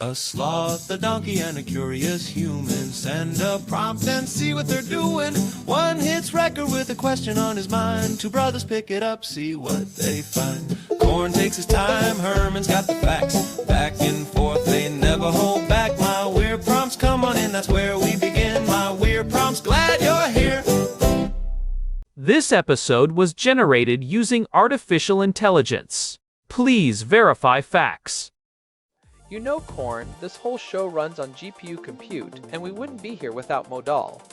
A sloth, a donkey, and a curious human. Send a prompt and see what they're doing. One hits record with a question on his mind. Two brothers pick it up, see what they find. Corn takes his time, Herman's got the facts. Back and forth, they never hold back. My weird prompts, come on in, that's where we begin. My weird prompts, glad you're here. This episode was generated using artificial intelligence. Please verify facts. You know, Corn, this whole show runs on GPU compute, and we wouldn't be here without Modal.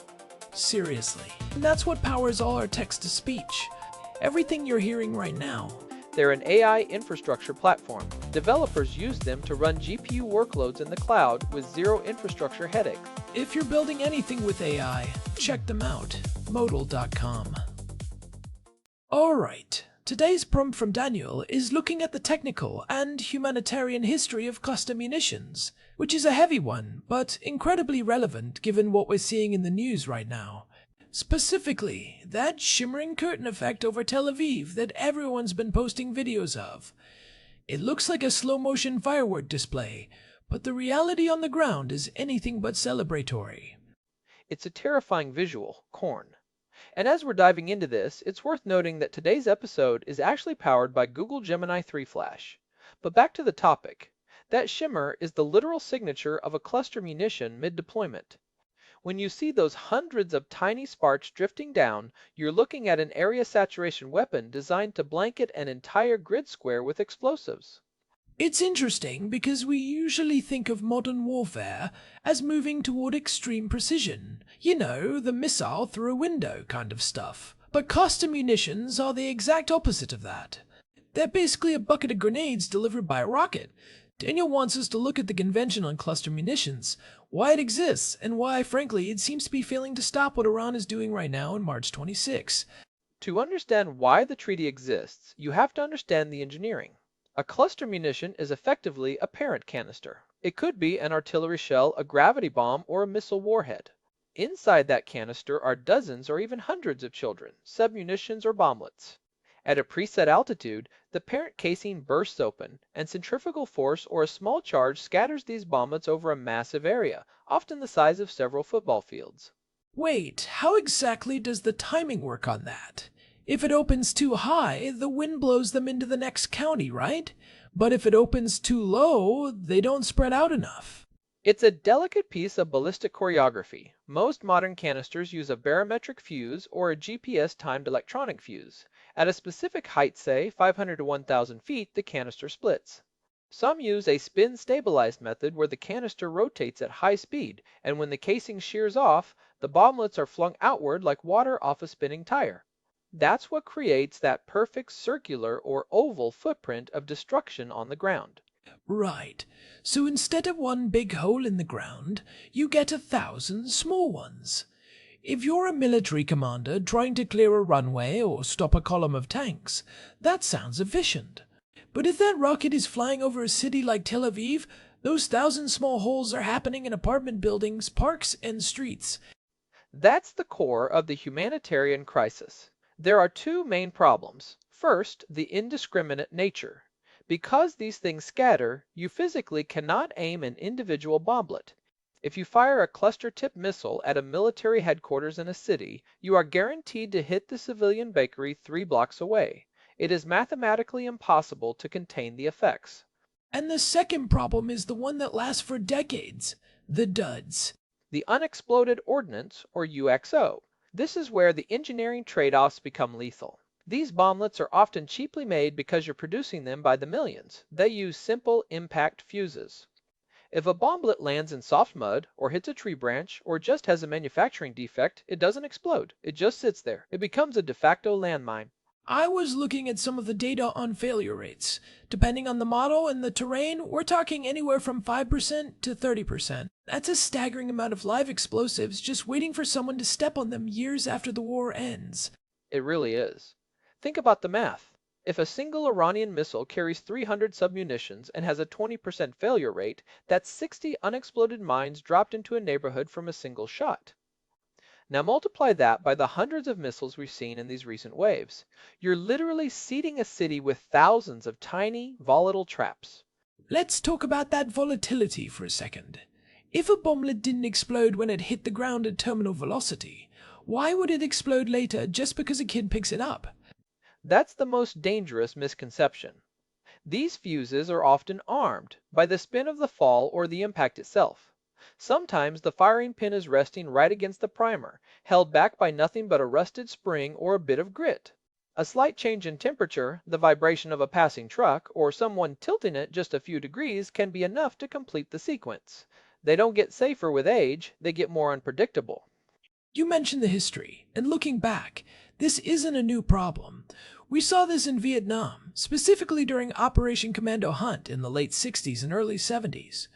Seriously. And that's what powers all our text-to-speech. Everything you're hearing right now. They're an AI infrastructure platform. Developers use them to run GPU workloads in the cloud with zero infrastructure headache. If you're building anything with AI, check them out. Modal.com. Alright, today's prompt from Daniel is looking at the technical and humanitarian history of cluster munitions, which is a heavy one, but incredibly relevant given what we're seeing in the news right now. Specifically, that shimmering curtain effect over Tel Aviv that everyone's been posting videos of. It looks like a slow-motion firework display, but the reality on the ground is anything but celebratory. It's a terrifying visual, Corn. And as we're diving into this, it's worth noting that today's episode is actually powered by Google Gemini 3 Flash. But back to the topic. That shimmer is the literal signature of a cluster munition mid-deployment. When you see those hundreds of tiny sparks drifting down, you're looking at an area saturation weapon designed to blanket an entire grid square with explosives. It's interesting because we usually think of modern warfare as moving toward extreme precision. You know, the missile through a window kind of stuff. But cluster munitions are the exact opposite of that. They're basically a bucket of grenades delivered by a rocket. Daniel wants us to look at the convention on cluster munitions, why it exists, and why, frankly, it seems to be failing to stop what Iran is doing right now on March 26. To understand why the treaty exists, you have to understand the engineering. A cluster munition is effectively a parent canister. It could be an artillery shell, a gravity bomb, or a missile warhead. Inside that canister are dozens or even hundreds of children, submunitions or bomblets. At a preset altitude, the parent casing bursts open, and centrifugal force or a small charge scatters these bomblets over a massive area, often the size of several football fields. Wait, how exactly does the timing work on that? If it opens too high, the wind blows them into the next county, right? But if it opens too low, they don't spread out enough. It's a delicate piece of ballistic choreography. Most modern canisters use a barometric fuse or a GPS-timed electronic fuse. At a specific height, say 500 to 1,000 feet, the canister splits. Some use a spin-stabilized method where the canister rotates at high speed, and when the casing shears off, the bomblets are flung outward like water off a spinning tire. That's what creates that perfect circular or oval footprint of destruction on the ground. Right. So instead of one big hole in the ground, you get 1,000 small ones. If you're a military commander trying to clear a runway or stop a column of tanks, that sounds efficient. But if that rocket is flying over a city like Tel Aviv, those 1,000 small holes are happening in apartment buildings, parks, and streets. That's the core of the humanitarian crisis. There are two main problems. First, the indiscriminate nature. Because these things scatter, you physically cannot aim an individual bomblet. If you fire a cluster-tipped missile at a military headquarters in a city, you are guaranteed to hit the civilian bakery 3 blocks away. It is mathematically impossible to contain the effects. And the second problem is the one that lasts for decades, the duds. The unexploded ordnance, or UXO. This is where the engineering trade-offs become lethal. These bomblets are often cheaply made because you're producing them by the millions. They use simple impact fuses. If a bomblet lands in soft mud, or hits a tree branch, or just has a manufacturing defect, it doesn't explode. It just sits there. It becomes a de facto landmine. I was looking at some of the data on failure rates. Depending on the model and the terrain, we're talking anywhere from 5% to 30%. That's a staggering amount of live explosives just waiting for someone to step on them years after the war ends. It really is. Think about the math. If a single Iranian missile carries 300 submunitions and has a 20% failure rate, that's 60 unexploded mines dropped into a neighborhood from a single shot. Now multiply that by the hundreds of missiles we've seen in these recent waves. You're literally seeding a city with thousands of tiny, volatile traps. Let's talk about that volatility for a second. If a bomblet didn't explode when it hit the ground at terminal velocity, why would it explode later just because a kid picks it up? That's the most dangerous misconception. These fuses are often armed by the spin of the fall or the impact itself. Sometimes the firing pin is resting right against the primer, held back by nothing but a rusted spring or a bit of grit. A slight change in temperature, the vibration of a passing truck, or someone tilting it just a few degrees can be enough to complete the sequence. They don't get safer with age, they get more unpredictable. You mentioned the history, and looking back, this isn't a new problem. We saw this in Vietnam, specifically during Operation Commando Hunt in the late 60s and early 70s.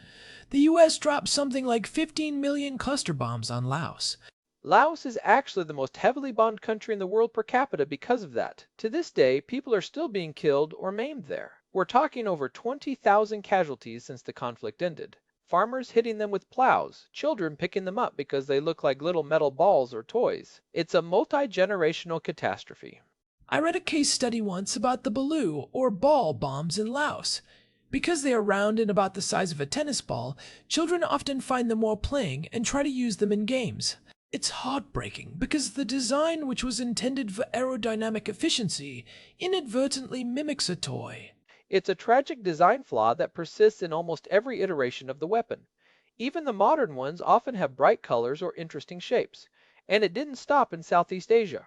The US dropped something like 15 million cluster bombs on Laos. Laos is actually the most heavily bombed country in the world per capita because of that. To this day, people are still being killed or maimed there. We're talking over 20,000 casualties since the conflict ended. Farmers hitting them with plows, children picking them up because they look like little metal balls or toys. It's a multi-generational catastrophe. I read a case study once about the balu, or ball, bombs in Laos. Because they are round and about the size of a tennis ball, children often find them while playing and try to use them in games. It's heartbreaking because the design, which was intended for aerodynamic efficiency, inadvertently mimics a toy. It's a tragic design flaw that persists in almost every iteration of the weapon. Even the modern ones often have bright colors or interesting shapes. And it didn't stop in Southeast Asia.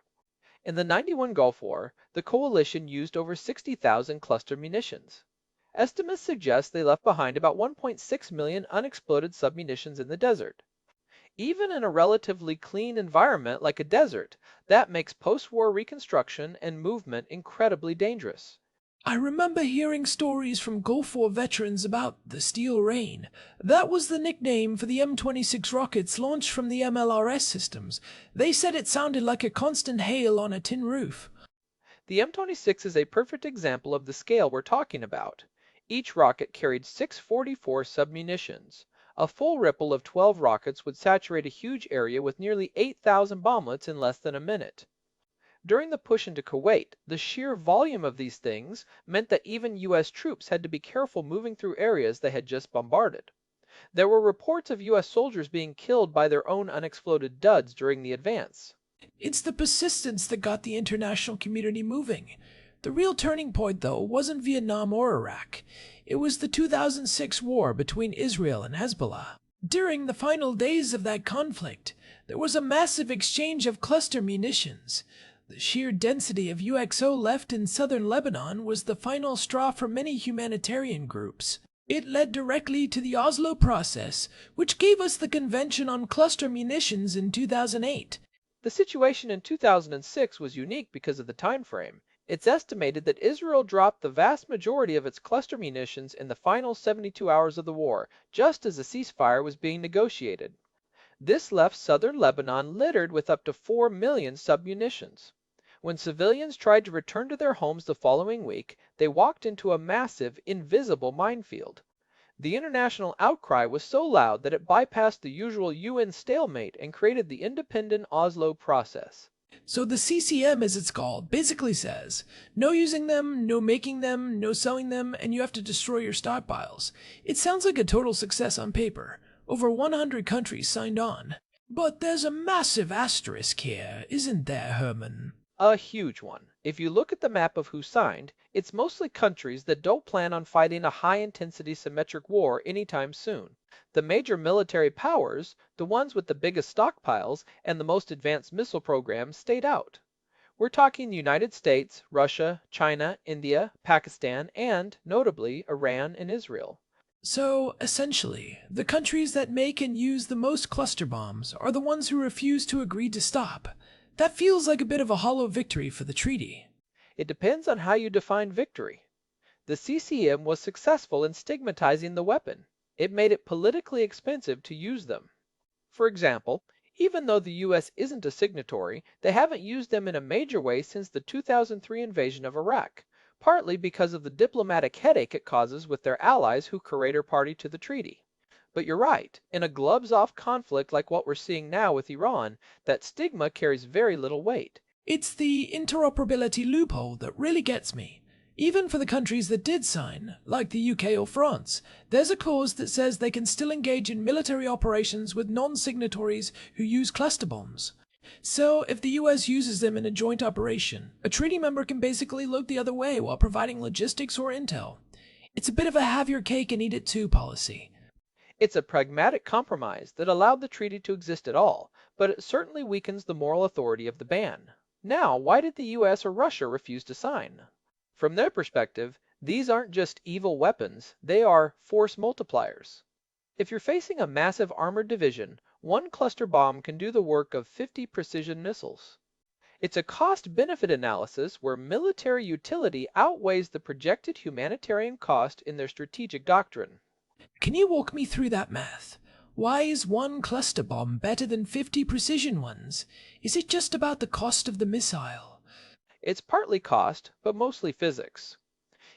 In the '91 Gulf War, the coalition used over 60,000 cluster munitions. Estimates suggest they left behind about 1.6 million unexploded submunitions in the desert. Even in a relatively clean environment like a desert, that makes post-war reconstruction and movement incredibly dangerous. I remember hearing stories from Gulf War veterans about the Steel Rain. That was the nickname for the M26 rockets launched from the MLRS systems. They said it sounded like a constant hail on a tin roof. The M26 is a perfect example of the scale we're talking about. Each rocket carried 644 submunitions. A full ripple of 12 rockets would saturate a huge area with nearly 8,000 bomblets in less than a minute. During the push into Kuwait, the sheer volume of these things meant that even U.S. troops had to be careful moving through areas they had just bombarded. There were reports of U.S. soldiers being killed by their own unexploded duds during the advance. It's the persistence that got the international community moving. The real turning point, though, wasn't Vietnam or Iraq. It was the 2006 war between Israel and Hezbollah. During the final days of that conflict, there was a massive exchange of cluster munitions. The sheer density of UXO left in southern Lebanon was the final straw for many humanitarian groups. It led directly to the Oslo process, which gave us the Convention on Cluster Munitions in 2008. The situation in 2006 was unique because of the time frame. It's estimated that Israel dropped the vast majority of its cluster munitions in the final 72 hours of the war, just as a ceasefire was being negotiated. This left southern Lebanon littered with up to 4 million submunitions. When civilians tried to return to their homes the following week, they walked into a massive, invisible minefield. The international outcry was so loud that it bypassed the usual UN stalemate and created the independent Oslo process. So the CCM, as it's called, basically says, no using them, no making them, no selling them, and you have to destroy your stockpiles. It sounds like a total success on paper. Over 100 countries signed on. But there's a massive asterisk here, isn't there, Herman? A huge one. If you look at the map of who signed, it's mostly countries that don't plan on fighting a high-intensity symmetric war anytime soon. The major military powers, the ones with the biggest stockpiles and the most advanced missile programs, stayed out. We're talking the United States, Russia, China, India, Pakistan, and, notably, Iran and Israel. So, essentially, the countries that make and use the most cluster bombs are the ones who refuse to agree to stop. That feels like a bit of a hollow victory for the treaty. It depends on how you define victory. The CCM was successful in stigmatizing the weapon. It made it politically expensive to use them. For example, even though the US isn't a signatory, they haven't used them in a major way since the 2003 invasion of Iraq, partly because of the diplomatic headache it causes with their allies who curator party to the treaty. But you're right, in a gloves-off conflict like what we're seeing now with Iran, that stigma carries very little weight. It's the interoperability loophole that really gets me. Even for the countries that did sign, like the UK or France, there's a clause that says they can still engage in military operations with non-signatories who use cluster bombs. So, if the US uses them in a joint operation, a treaty member can basically look the other way while providing logistics or intel. It's a bit of a have your cake and eat it too policy. It's a pragmatic compromise that allowed the treaty to exist at all, but it certainly weakens the moral authority of the ban. Now, why did the US or Russia refuse to sign? From their perspective, these aren't just evil weapons, they are force multipliers. If you're facing a massive armored division, one cluster bomb can do the work of 50 precision missiles. It's a cost-benefit analysis where military utility outweighs the projected humanitarian cost in their strategic doctrine. Can you walk me through that math? Why is one cluster bomb better than 50 precision ones? Is it just about the cost of the missile? It's partly cost, but mostly physics.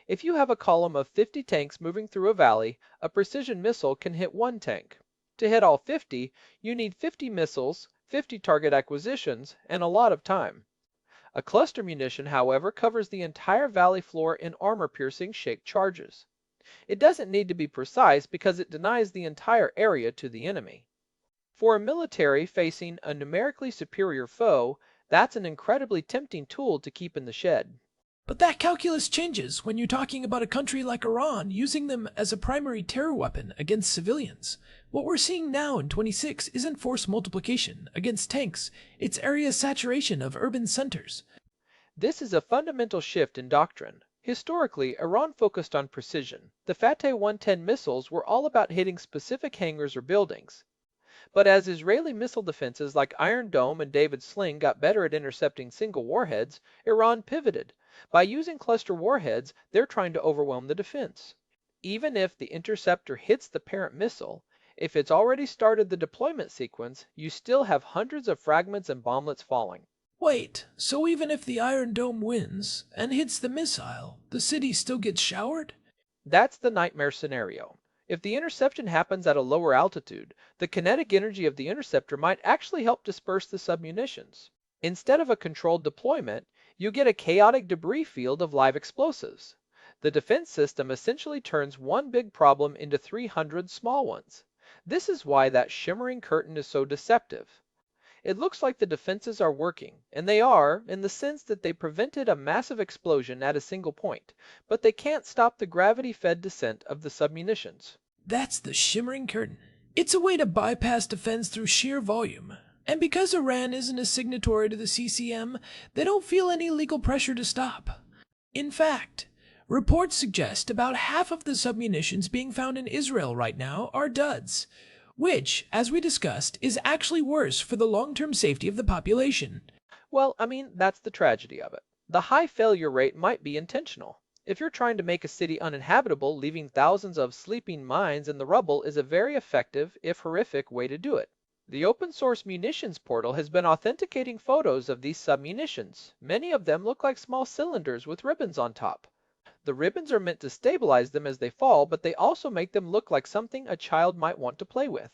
If you have a column of 50 tanks moving through a valley, a precision missile can hit one tank. To hit all 50, you need 50 missiles, 50 target acquisitions, and a lot of time. A cluster munition, however, covers the entire valley floor in armor-piercing shaped charges. It doesn't need to be precise because it denies the entire area to the enemy. For a military facing a numerically superior foe, that's an incredibly tempting tool to keep in the shed. But that calculus changes when you're talking about a country like Iran using them as a primary terror weapon against civilians. What we're seeing now in 26 isn't force multiplication against tanks, it's area saturation of urban centers. This is a fundamental shift in doctrine. Historically, Iran focused on precision. The Fateh 110 missiles were all about hitting specific hangars or buildings. But as Israeli missile defenses like Iron Dome and David Sling got better at intercepting single warheads, Iran pivoted. By using cluster warheads, they're trying to overwhelm the defense. Even if the interceptor hits the parent missile, if it's already started the deployment sequence, you still have hundreds of fragments and bomblets falling. Wait, so even if the Iron Dome wins and hits the missile, the city still gets showered? That's the nightmare scenario. If the interception happens at a lower altitude, the kinetic energy of the interceptor might actually help disperse the submunitions. Instead of a controlled deployment, you get a chaotic debris field of live explosives. The defense system essentially turns one big problem into 300 small ones. This is why that shimmering curtain is so deceptive. It looks like the defenses are working, and they are, in the sense that they prevented a massive explosion at a single point, but they can't stop the gravity-fed descent of the submunitions. That's the shimmering curtain. It's a way to bypass defense through sheer volume. And because Iran isn't a signatory to the CCM, they don't feel any legal pressure to stop. In fact, reports suggest about half of the submunitions being found in Israel right now are duds, which, as we discussed, is actually worse for the long-term safety of the population. Well, that's the tragedy of it. The high failure rate might be intentional. If you're trying to make a city uninhabitable, leaving thousands of sleeping mines in the rubble is a very effective, if horrific, way to do it. The open source munitions portal has been authenticating photos of these submunitions. Many of them look like small cylinders with ribbons on top. The ribbons are meant to stabilize them as they fall, but they also make them look like something a child might want to play with.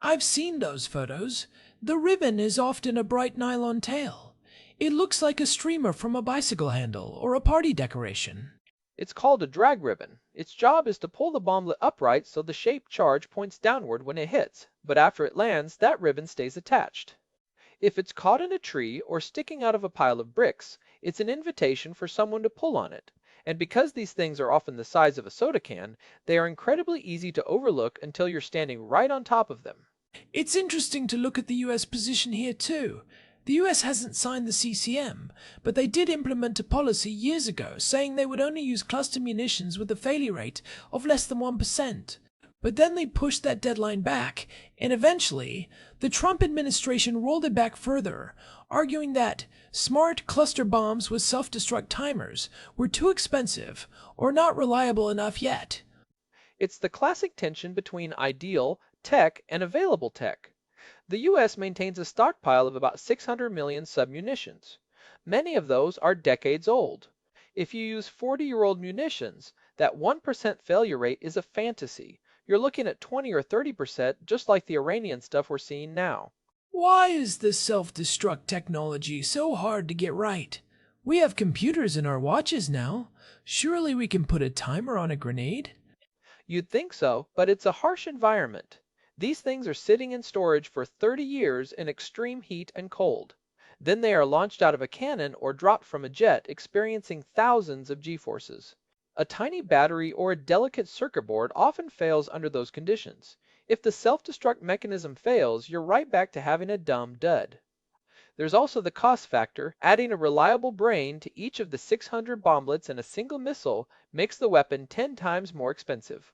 I've seen those photos. The ribbon is often a bright nylon tail. It looks like a streamer from a bicycle handle or a party decoration. It's called a drag ribbon. Its job is to pull the bomblet upright so the shaped charge points downward when it hits, but after it lands, that ribbon stays attached. If it's caught in a tree or sticking out of a pile of bricks, it's an invitation for someone to pull on it. And because these things are often the size of a soda can, they are incredibly easy to overlook until you're standing right on top of them. It's interesting to look at the US position here too. The US hasn't signed the CCM, but they did implement a policy years ago saying they would only use cluster munitions with a failure rate of less than 1%. But then they pushed that deadline back, and eventually, the Trump administration rolled it back further, arguing that smart cluster bombs with self-destruct timers were too expensive or not reliable enough yet. It's the classic tension between ideal tech and available tech. The US maintains a stockpile of about 600 million submunitions. Many of those are decades old. If you use 40-year-old munitions, that 1% failure rate is a fantasy. You're looking at 20 or 30%, just like the Iranian stuff we're seeing now. Why is this self-destruct technology so hard to get right? We have computers in our watches now. Surely we can put a timer on a grenade? You'd think so, but it's a harsh environment. These things are sitting in storage for 30 years in extreme heat and cold. Then they are launched out of a cannon or dropped from a jet, experiencing thousands of G-forces. A tiny battery or a delicate circuit board often fails under those conditions. If the self-destruct mechanism fails, you're right back to having a dumb dud. There's also the cost factor. Adding a reliable brain to each of the 600 bomblets in a single missile makes the weapon 10 times more expensive.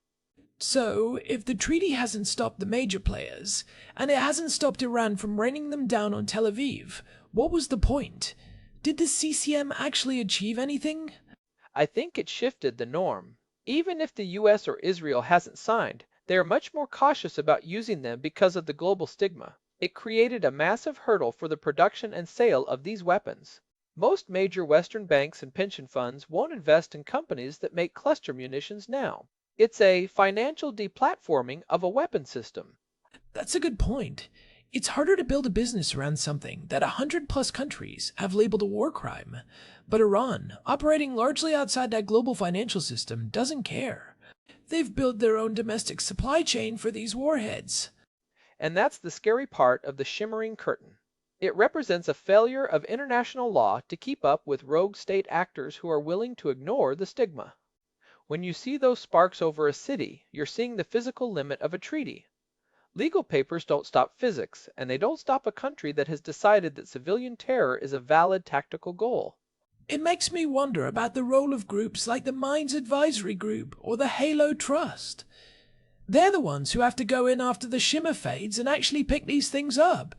So, if the treaty hasn't stopped the major players, and it hasn't stopped Iran from raining them down on Tel Aviv, what was the point? Did the CCM actually achieve anything? I think it shifted the norm. Even if the US or Israel hasn't signed, they are much more cautious about using them because of the global stigma. It created a massive hurdle for the production and sale of these weapons. Most major Western banks and pension funds won't invest in companies that make cluster munitions now. It's a financial deplatforming of a weapon system. That's a good point. It's harder to build a business around something that 100+ countries have labeled a war crime. But Iran, operating largely outside that global financial system, doesn't care. They've built their own domestic supply chain for these warheads. And that's the scary part of the shimmering curtain. It represents a failure of international law to keep up with rogue state actors who are willing to ignore the stigma. When you see those sparks over a city, you're seeing the physical limit of a treaty. Legal papers don't stop physics, and they don't stop a country that has decided that civilian terror is a valid tactical goal. It makes me wonder about the role of groups like the Mines Advisory Group or the Halo Trust. They're the ones who have to go in after the shimmer fades and actually pick these things up.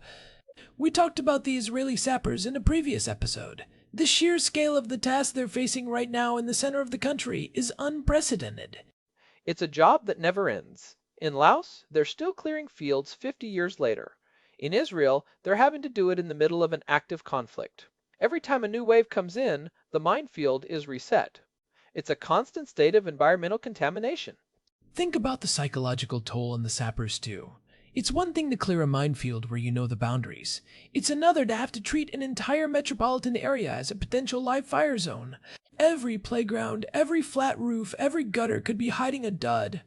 We talked about the Israeli sappers in a previous episode. The sheer scale of the task they're facing right now in the center of the country is unprecedented. It's a job that never ends. In Laos, they're still clearing fields 50 years later. In Israel, they're having to do it in the middle of an active conflict. Every time a new wave comes in, the minefield is reset. It's a constant state of environmental contamination. Think about the psychological toll on the sappers too. It's one thing to clear a minefield where you know the boundaries. It's another to have to treat an entire metropolitan area as a potential live fire zone. Every playground, every flat roof, every gutter could be hiding a dud.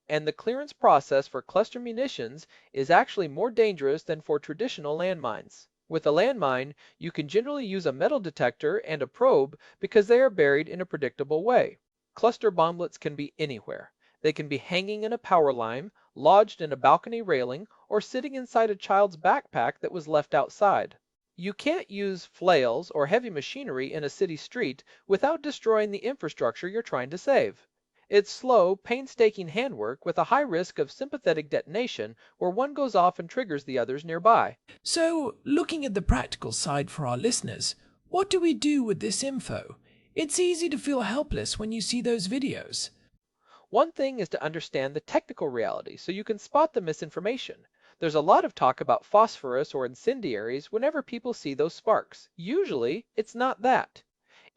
And the clearance process for cluster munitions is actually more dangerous than for traditional landmines. With a landmine, you can generally use a metal detector and a probe because they are buried in a predictable way. Cluster bomblets can be anywhere. They can be hanging in a power line, lodged in a balcony railing, or sitting inside a child's backpack that was left outside. You can't use flails or heavy machinery in a city street without destroying the infrastructure you're trying to save. It's slow, painstaking handwork with a high risk of sympathetic detonation where one goes off and triggers the others nearby. So, looking at the practical side for our listeners, what do we do with this info? It's easy to feel helpless when you see those videos. One thing is to understand the technical reality so you can spot the misinformation. There's a lot of talk about phosphorus or incendiaries whenever people see those sparks. Usually, it's not that.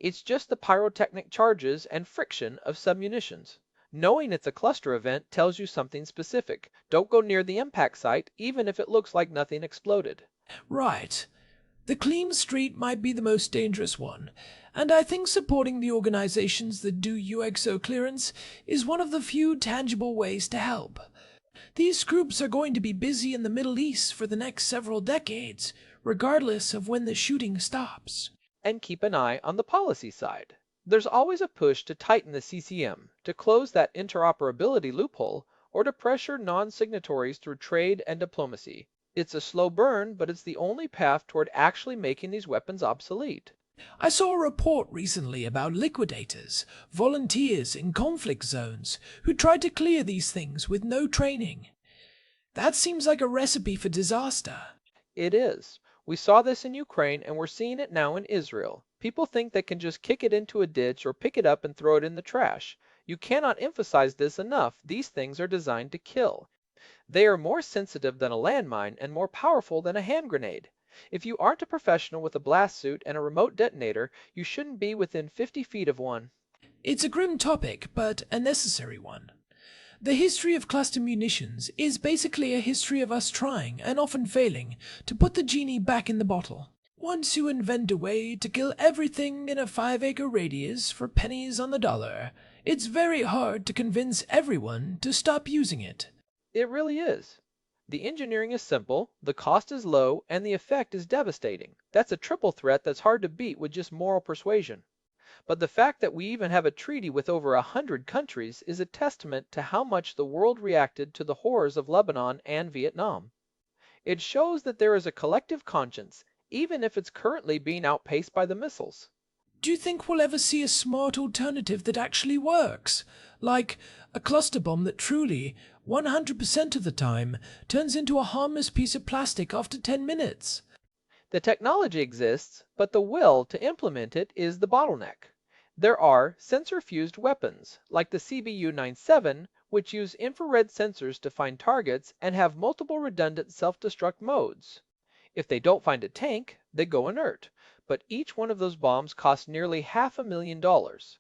It's just the pyrotechnic charges and friction of submunitions. Knowing it's a cluster event tells you something specific. Don't go near the impact site, even if it looks like nothing exploded. Right. The clean street might be the most dangerous one, and I think supporting the organizations that do UXO clearance is one of the few tangible ways to help. These groups are going to be busy in the Middle East for the next several decades, regardless of when the shooting stops. And keep an eye on the policy side. There's always a push to tighten the CCM, to close that interoperability loophole, or to pressure non-signatories through trade and diplomacy. It's a slow burn, but it's the only path toward actually making these weapons obsolete. I saw a report recently about liquidators, volunteers in conflict zones, who tried to clear these things with no training. That seems like a recipe for disaster. It is. We saw this in Ukraine and we're seeing it now in Israel. People think they can just kick it into a ditch or pick it up and throw it in the trash. You cannot emphasize this enough. These things are designed to kill. They are more sensitive than a landmine and more powerful than a hand grenade. If you aren't a professional with a blast suit and a remote detonator, you shouldn't be within 50 feet of one. It's a grim topic, but a necessary one. The history of cluster munitions is basically a history of us trying, and often failing, to put the genie back in the bottle. Once you invent a way to kill everything in a 5-acre radius for pennies on the dollar, it's very hard to convince everyone to stop using it. It really is. The engineering is simple, the cost is low, and the effect is devastating. That's a triple threat that's hard to beat with just moral persuasion. But the fact that we even have a treaty with over 100 countries is a testament to how much the world reacted to the horrors of Lebanon and Vietnam. It shows that there is a collective conscience, even if it's currently being outpaced by the missiles. Do you think we'll ever see a smart alternative that actually works? Like a cluster bomb that truly, 100% of the time, turns into a harmless piece of plastic after 10 minutes? The technology exists, but the will to implement it is the bottleneck. There are sensor-fused weapons, like the CBU-97, which use infrared sensors to find targets and have multiple redundant self-destruct modes. If they don't find a tank, they go inert, but each one of those bombs costs nearly $500,000.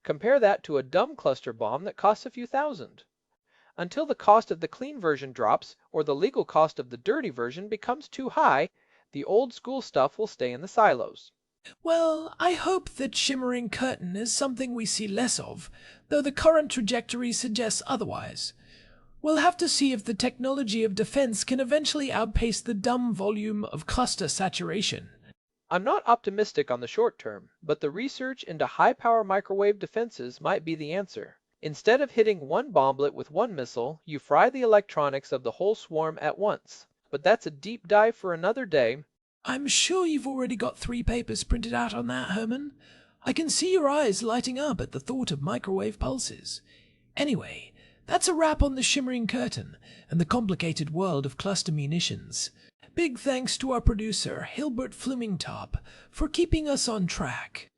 Compare that to a dumb cluster bomb that costs a few thousand. Until the cost of the clean version drops, or the legal cost of the dirty version becomes too high, the old school stuff will stay in the silos. Well, I hope that shimmering curtain is something we see less of, though the current trajectory suggests otherwise. We'll have to see if the technology of defense can eventually outpace the dumb volume of cluster saturation. I'm not optimistic on the short term, but the research into high-power microwave defenses might be the answer. Instead of hitting one bomblet with one missile, you fry the electronics of the whole swarm at once. But that's a deep dive for another day. I'm sure you've already got 3 papers printed out on that, Herman. I can see your eyes lighting up at the thought of microwave pulses. Anyway, that's a wrap on the shimmering curtain and the complicated world of cluster munitions. Big thanks to our producer, Hilbert Flumingtop, for keeping us on track.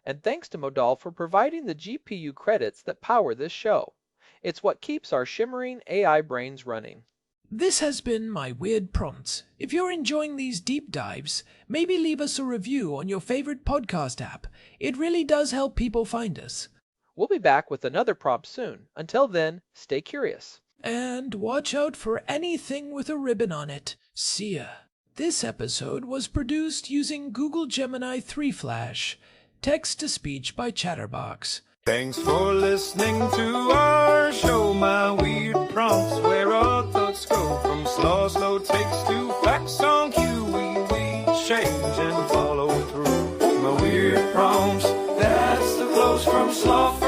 And thanks to Modal for providing the GPU credits that power this show. It's what keeps our shimmering AI brains running. This has been My Weird Prompts. If you're enjoying these deep dives, maybe leave us a review on your favorite podcast app. It really does help people find us. We'll be back with another prompt soon. Until then, stay curious. And watch out for anything with a ribbon on it. See ya. This episode was produced using Google Gemini 3 Flash. Text-to-speech by Chatterbox. Thanks for listening to our show, My Weird Prompts, where our thoughts go from slow takes to facts on cue. We change and follow through. My weird prompts, that's the flows from sloth